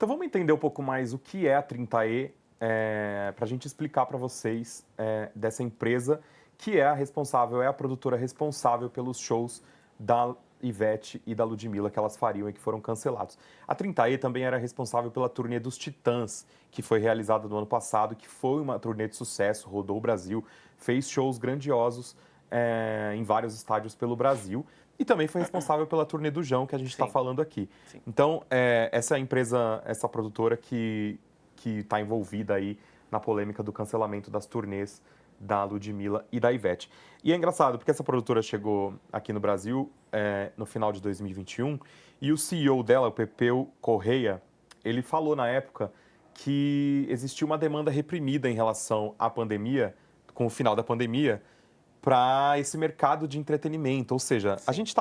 Então vamos entender um pouco mais o que é a 30E, para a gente explicar para vocês dessa empresa que é a responsável, é a produtora responsável pelos shows da Ivete e da Ludmilla que elas fariam e que foram cancelados. A 30E também era responsável pela turnê dos Titãs, que foi realizada no ano passado, que foi uma turnê de sucesso, rodou o Brasil, fez shows grandiosos em vários estádios pelo Brasil. E também foi responsável pela turnê do Jão, que a gente está Sim. falando aqui. Sim. Então, essa empresa, essa produtora que está envolvida aí na polêmica do cancelamento das turnês da Ludmilla e da Ivete. E é engraçado, porque essa produtora chegou aqui no Brasil no final de 2021 e o CEO dela, o Pepeu Correia, ele falou na época que existia uma demanda reprimida em relação à pandemia, com o final da pandemia, para esse mercado de entretenimento. Ou seja, a gente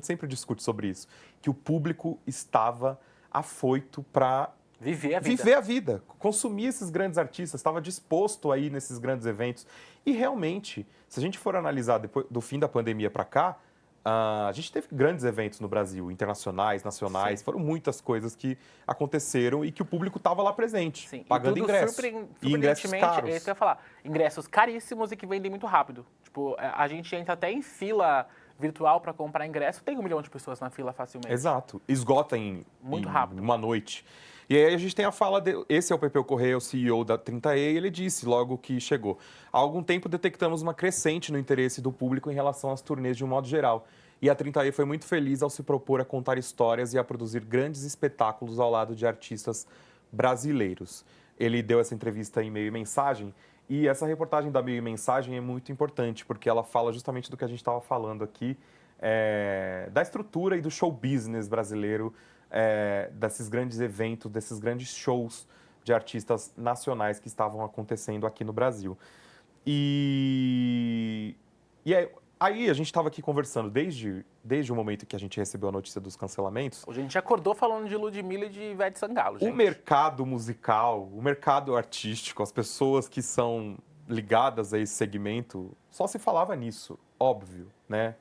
sempre discute sobre isso, que o público estava afoito para viver a vida, consumir esses grandes artistas, estava disposto a ir nesses grandes eventos. E realmente, se a gente for analisar depois do fim da pandemia para cá, a gente teve grandes eventos no Brasil, internacionais, nacionais, Sim. foram muitas coisas que aconteceram e que o público estava lá presente, Sim. pagando e tudo ingresso. E ingressos surpreendentemente, é isso caros. que eu ia falar. Ingressos caríssimos e que vendem muito rápido. Tipo, a gente entra até em fila virtual para comprar ingresso, tem 1 milhão de pessoas na fila facilmente. Exato. Esgota Muito em rápido. uma noite. E aí a gente tem a fala esse é o Pepeu Correia, o CEO da 30E, e ele disse logo que chegou. Há algum tempo detectamos uma crescente no interesse do público em relação às turnês de um modo geral. E a 30E foi muito feliz ao se propor a contar histórias e a produzir grandes espetáculos ao lado de artistas brasileiros. Ele deu essa entrevista em Meio e Mensagem, e essa reportagem da Meio e Mensagem é muito importante, porque ela fala justamente do que a gente estava falando aqui, da estrutura e do show business brasileiro, desses grandes eventos, desses grandes shows de artistas nacionais que estavam acontecendo aqui no Brasil. Aí a gente estava aqui conversando desde o momento que a gente recebeu a notícia dos cancelamentos. Hoje a gente acordou falando de Ludmilla e de Ivete Sangalo, gente. O mercado musical, o mercado artístico, as pessoas que são ligadas a esse segmento, só se falava nisso, óbvio, né?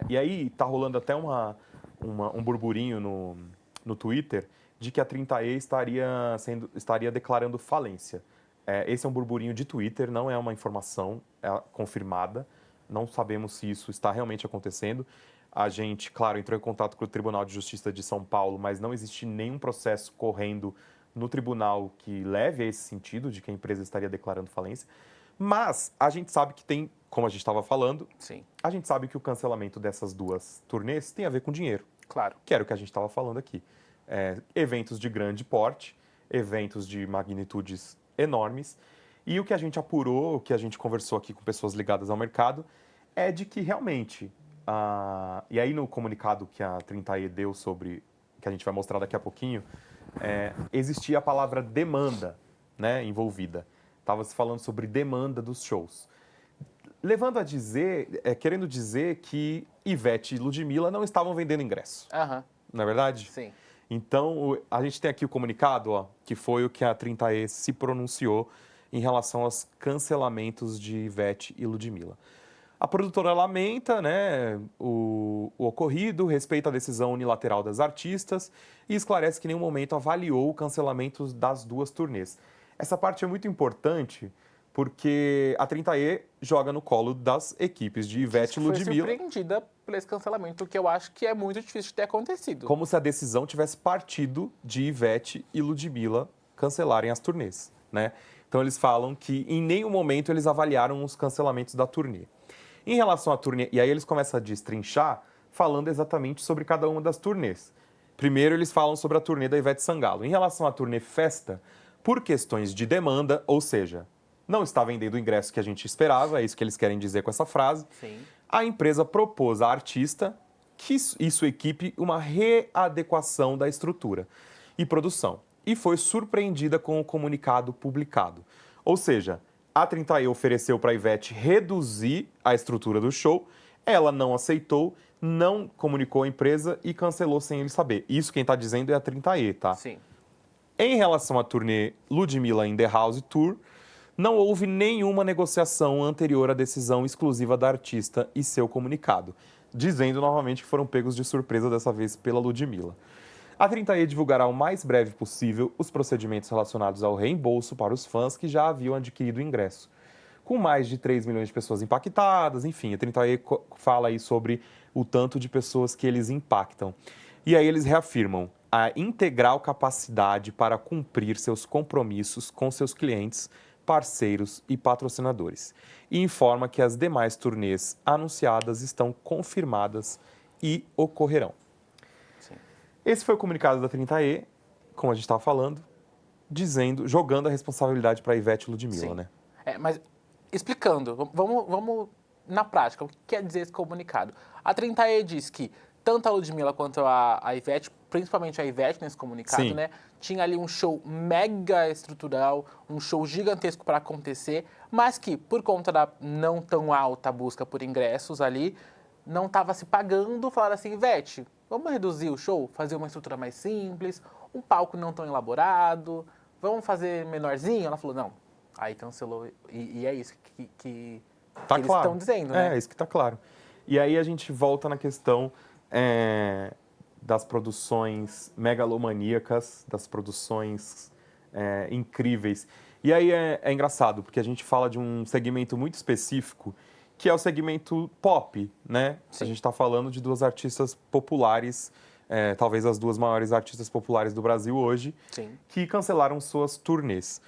E aí tá rolando até um burburinho no Twitter de que a 30E estaria declarando falência. Esse é um burburinho de Twitter, não é uma informação confirmada. Não sabemos se isso está realmente acontecendo. A gente, claro, entrou em contato com o Tribunal de Justiça de São Paulo, mas não existe nenhum processo correndo no tribunal que leve a esse sentido, de que a empresa estaria declarando falência. Mas a gente sabe que tem, como a gente estava falando, Sim. a gente sabe que o cancelamento dessas duas turnês tem a ver com dinheiro. Claro. Que era o que a gente estava falando aqui. Eventos de grande porte, eventos de magnitudes enormes. E o que a gente apurou, o que a gente conversou aqui com pessoas ligadas ao mercado, é de que realmente, e aí no comunicado que a 30E deu sobre, que a gente vai mostrar daqui a pouquinho, existia a palavra demanda, né, envolvida. Estava se falando sobre demanda dos shows. Levando a dizer, querendo dizer que Ivete e Ludmilla não estavam vendendo ingresso. Não é verdade? Sim. Então, a gente tem aqui o comunicado, que foi o que a 30E se pronunciou em relação aos cancelamentos de Ivete e Ludmilla. A produtora lamenta, né, o ocorrido, respeita a decisão unilateral das artistas e esclarece que em nenhum momento avaliou o cancelamento das duas turnês. Essa parte é muito importante porque a 30E joga no colo das equipes de Ivete e Ludmilla. Foi surpreendida por esse cancelamento, porque eu acho que é muito difícil de ter acontecido. Como se a decisão tivesse partido de Ivete e Ludmilla cancelarem as turnês, né? Então eles falam que em nenhum momento eles avaliaram os cancelamentos da turnê. Em relação à turnê, e aí eles começam a destrinchar falando exatamente sobre cada uma das turnês. Primeiro eles falam sobre a turnê da Ivete Sangalo. Em relação à turnê Festa, por questões de demanda, ou seja, não está vendendo o ingresso que a gente esperava, é isso que eles querem dizer com essa frase. Sim. A empresa propôs à artista e sua equipe uma readequação da estrutura e produção. E foi surpreendida com o comunicado publicado. Ou seja, a 30E ofereceu para a Ivete reduzir a estrutura do show, ela não aceitou, não comunicou à empresa e cancelou sem ele saber. Isso quem está dizendo é a 30E, tá? Sim. Em relação à turnê Ludmilla in the House Tour, não houve nenhuma negociação anterior à decisão exclusiva da artista e seu comunicado, dizendo novamente que foram pegos de surpresa dessa vez pela Ludmilla. A 30E divulgará o mais breve possível os procedimentos relacionados ao reembolso para os fãs que já haviam adquirido o ingresso. Com mais de 3 milhões de pessoas impactadas, enfim, a 30E fala aí sobre o tanto de pessoas que eles impactam. E aí eles reafirmam a integral capacidade para cumprir seus compromissos com seus clientes, parceiros e patrocinadores. E informa que as demais turnês anunciadas estão confirmadas e ocorrerão. Sim. Esse foi o comunicado da 30E, como a gente estava falando, jogando a responsabilidade para a Ivete e Ludmilla, Sim. né? Mas explicando, vamos na prática, o que quer dizer esse comunicado? A 30E diz que tanto a Ludmilla quanto a Ivete, principalmente a Ivete nesse comunicado, Sim. né? Tinha ali um show mega estrutural, um show gigantesco para acontecer, mas que, por conta da não tão alta busca por ingressos ali, não estava se pagando. Falaram assim, Ivete, vamos reduzir o show, fazer uma estrutura mais simples, um palco não tão elaborado, vamos fazer menorzinho? Ela falou, não. Aí cancelou, e é isso que Tá eles claro. estão dizendo, né? É, isso que tá claro. E aí a gente volta na questão das produções megalomaníacas, das produções incríveis. E aí é engraçado, porque a gente fala de um segmento muito específico, que é o segmento pop, né? Sim. A gente está falando de duas artistas populares, talvez as duas maiores artistas populares do Brasil hoje, Sim. que cancelaram suas turnês.